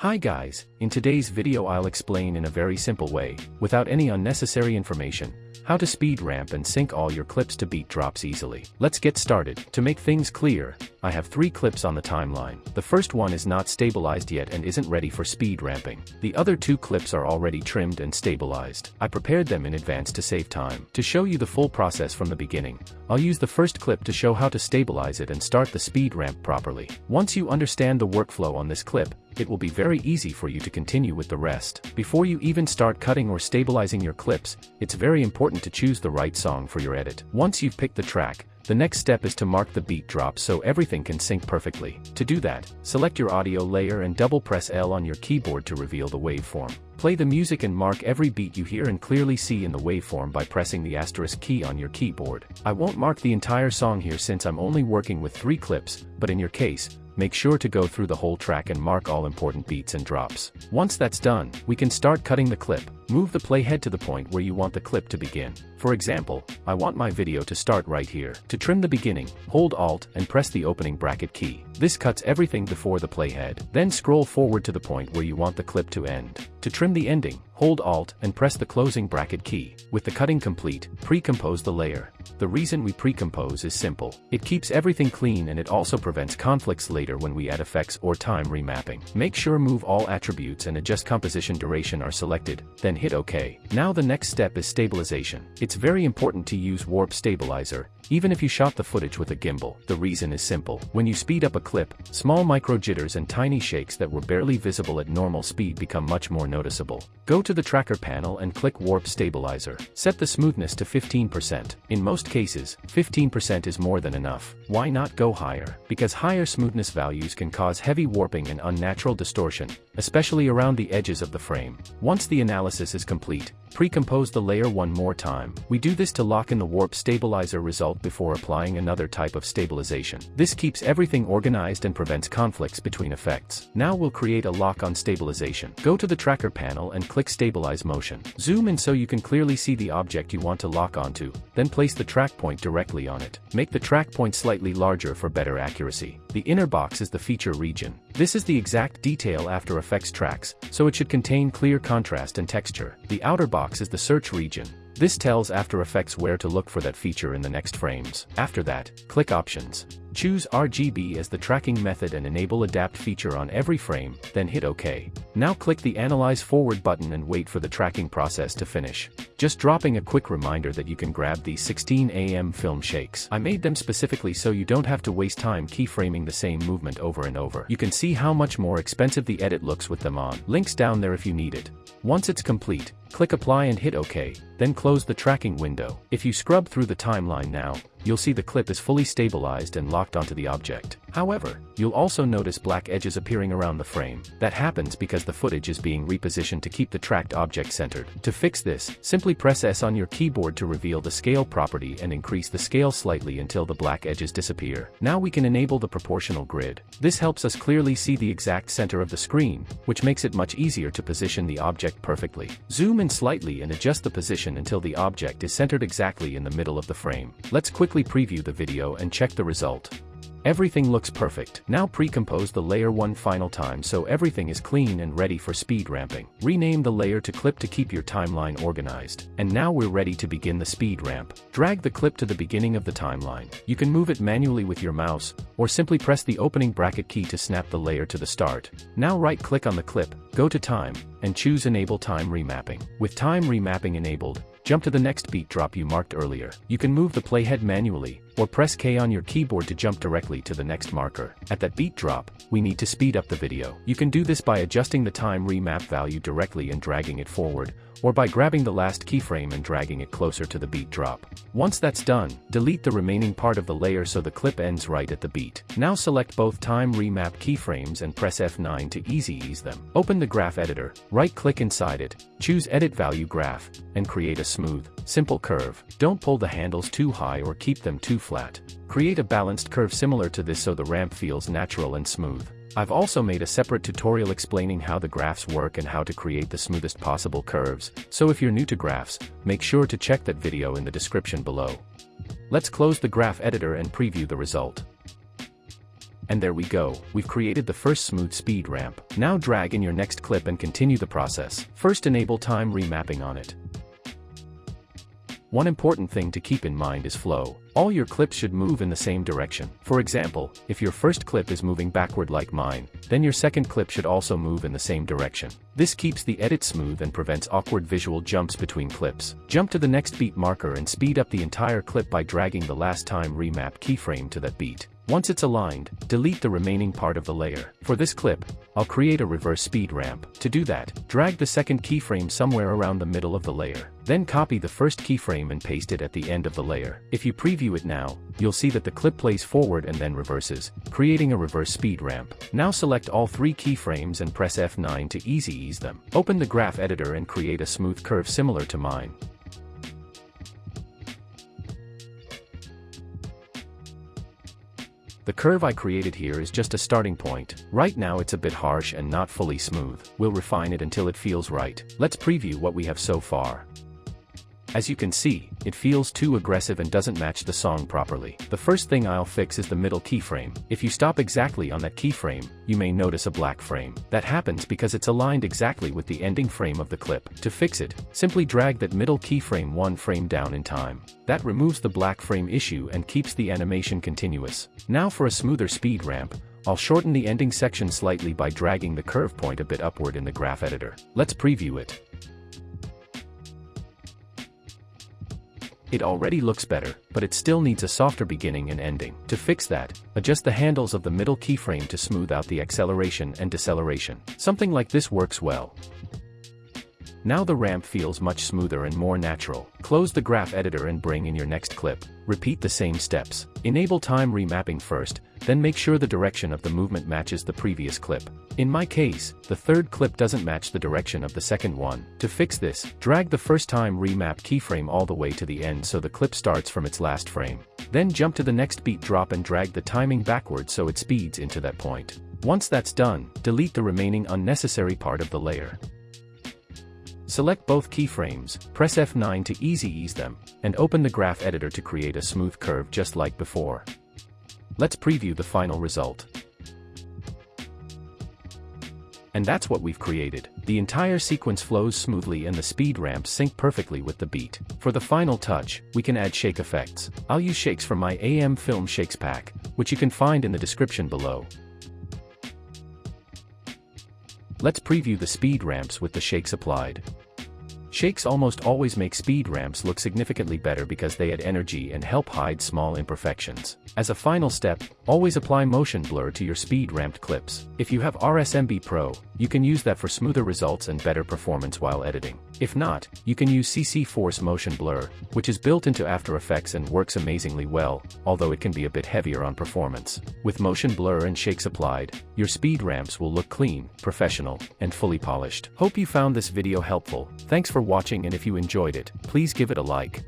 Hi guys, in today's video I'll explain in a very simple way, without any unnecessary information, how to speed ramp and sync all your clips to beat drops easily. Let's get started. To make things clear, I have 3 clips on the timeline. The first one is not stabilized yet and isn't ready for speed ramping. The other 2 clips are already trimmed and stabilized. I prepared them in advance to save time. To show you the full process from the beginning, I'll use the first clip to show how to stabilize it and start the speed ramp properly. Once you understand the workflow on this clip, it will be very easy for you to continue with the rest. Before you even start cutting or stabilizing your clips, it's very important to choose the right song for your edit. Once you've picked the track, the next step is to mark the beat drop so everything can sync perfectly. To do that, select your audio layer and double press L on your keyboard to reveal the waveform. Play the music and mark every beat you hear and clearly see in the waveform by pressing the asterisk key on your keyboard. I won't mark the entire song here since I'm only working with 3 clips, but in your case, make sure to go through the whole track and mark all important beats and drops. Once that's done, we can start cutting the clip. Move the playhead to the point where you want the clip to begin. For example, I want my video to start right here. To trim the beginning, hold Alt and press the opening bracket key. This cuts everything before the playhead. Then scroll forward to the point where you want the clip to end. To trim the ending, hold Alt and press the closing bracket key. With the cutting complete, pre-compose the layer. The reason we pre-compose is simple. It keeps everything clean and it also prevents conflicts later when we add effects or time remapping. Make sure move all attributes and adjust composition duration are selected, then hit OK. Now the next step is stabilization. It's very important to use warp stabilizer, even if you shot the footage with a gimbal. The reason is simple. When you speed up a clip, small micro jitters and tiny shakes that were barely visible at normal speed become much more noticeable. Go to the tracker panel and click warp stabilizer. Set the smoothness to 15%. In most cases, 15% is more than enough. Why not go higher? Because higher smoothness values can cause heavy warping and unnatural distortion, especially around the edges of the frame. Once the analysis is complete, pre-compose the layer one more time. We do this to lock in the warp stabilizer result before applying another type of stabilization. This keeps everything organized and prevents conflicts between effects. Now we'll create a lock on stabilization. Go to the tracker panel and click Stabilize Motion. Zoom in so you can clearly see the object you want to lock onto, then place the track point directly on it. Make the track point slightly larger for better accuracy. The inner box is the feature region. This is the exact detail After Effects tracks, so it should contain clear contrast and texture. The outer box is the search region. This tells After Effects where to look for that feature in the next frames. After that, click Options. Choose RGB as the tracking method and enable Adapt feature on every frame, then hit OK. Now click the Analyze Forward button and wait for the tracking process to finish. Just dropping a quick reminder that you can grab these 16mm film shakes. I made them specifically so you don't have to waste time keyframing the same movement over and over. You can see how much more expensive the edit looks with them on. Links down there if you need it. Once it's complete, click Apply and hit OK, then close the tracking window. If you scrub through the timeline now, you'll see the clip is fully stabilized and locked onto the object. However, you'll also notice black edges appearing around the frame. That happens because the footage is being repositioned to keep the tracked object centered. To fix this, simply press S on your keyboard to reveal the scale property and increase the scale slightly until the black edges disappear. Now we can enable the proportional grid. This helps us clearly see the exact center of the screen, which makes it much easier to position the object perfectly. Zoom in slightly and adjust the position until the object is centered exactly in the middle of the frame. Let's quickly preview the video and check the result. Everything looks perfect. Now pre-compose the layer one final time so everything is clean and ready for speed ramping. Rename the layer to clip to keep your timeline organized. And now we're ready to begin the speed ramp. Drag the clip to the beginning of the timeline. You can move it manually with your mouse, or simply press the opening bracket key to snap the layer to the start. Now right-click on the clip, go to Time, and choose Enable Time Remapping. With time remapping enabled, jump to the next beat drop you marked earlier. You can move the playhead manually, or press K on your keyboard to jump directly to the next marker. At that beat drop, we need to speed up the video. You can do this by adjusting the time remap value directly and dragging it forward, or by grabbing the last keyframe and dragging it closer to the beat drop. Once that's done, delete the remaining part of the layer so the clip ends right at the beat. Now select both time remap keyframes and press F9 to ease them. Open the graph editor, right-click inside it, choose Edit Value Graph, and create a smooth, simple curve. Don't pull the handles too high or keep them too flat. Create a balanced curve similar to this so the ramp feels natural and smooth. I've also made a separate tutorial explaining how the graphs work and how to create the smoothest possible curves, so if you're new to graphs, make sure to check that video in the description below. Let's close the graph editor and preview the result. And there we go, we've created the first smooth speed ramp. Now drag in your next clip and continue the process. First enable time remapping on it. One important thing to keep in mind is flow. All your clips should move in the same direction. For example, if your first clip is moving backward like mine, then your second clip should also move in the same direction. This keeps the edit smooth and prevents awkward visual jumps between clips. Jump to the next beat marker and speed up the entire clip by dragging the last time remap keyframe to that beat. Once it's aligned, delete the remaining part of the layer. For this clip, I'll create a reverse speed ramp. To do that, drag the second keyframe somewhere around the middle of the layer. Then copy the first keyframe and paste it at the end of the layer. If you preview it now, you'll see that the clip plays forward and then reverses, creating a reverse speed ramp. Now select all 3 keyframes and press F9 to easy ease them. Open the graph editor and create a smooth curve similar to mine. The curve I created here is just a starting point. Right now it's a bit harsh and not fully smooth. We'll refine it until it feels right. Let's preview what we have so far. As you can see, it feels too aggressive and doesn't match the song properly. The first thing I'll fix is the middle keyframe. If you stop exactly on that keyframe, you may notice a black frame. That happens because it's aligned exactly with the ending frame of the clip. To fix it, simply drag that middle keyframe 1 frame down in time. That removes the black frame issue and keeps the animation continuous. Now for a smoother speed ramp, I'll shorten the ending section slightly by dragging the curve point a bit upward in the graph editor. Let's preview it. It already looks better, but it still needs a softer beginning and ending. To fix that, adjust the handles of the middle keyframe to smooth out the acceleration and deceleration. Something like this works well. Now the ramp feels much smoother and more natural. Close the graph editor and bring in your next clip. Repeat the same steps. Enable time remapping first, then make sure the direction of the movement matches the previous clip. In my case, the third clip doesn't match the direction of the second one. To fix this, drag the first time remap keyframe all the way to the end so the clip starts from its last frame. Then jump to the next beat drop and drag the timing backwards so it speeds into that point. Once that's done, delete the remaining unnecessary part of the layer. Select both keyframes, press F9 to easy ease them, and open the graph editor to create a smooth curve just like before. Let's preview the final result. And that's what we've created. The entire sequence flows smoothly and the speed ramps sync perfectly with the beat. For the final touch, we can add shake effects. I'll use shakes from my AM Film Shakes pack, which you can find in the description below. Let's preview the speed ramps with the shakes applied. Shakes almost always make speed ramps look significantly better because they add energy and help hide small imperfections. As a final step, always apply motion blur to your speed ramped clips. If you have RSMB Pro, you can use that for smoother results and better performance while editing. If not, you can use CC Force Motion Blur, which is built into After Effects and works amazingly well, although it can be a bit heavier on performance. With motion blur and shakes applied, your speed ramps will look clean, professional, and fully polished. Hope you found this video helpful. Thanks for watching, and if you enjoyed it, please give it a like.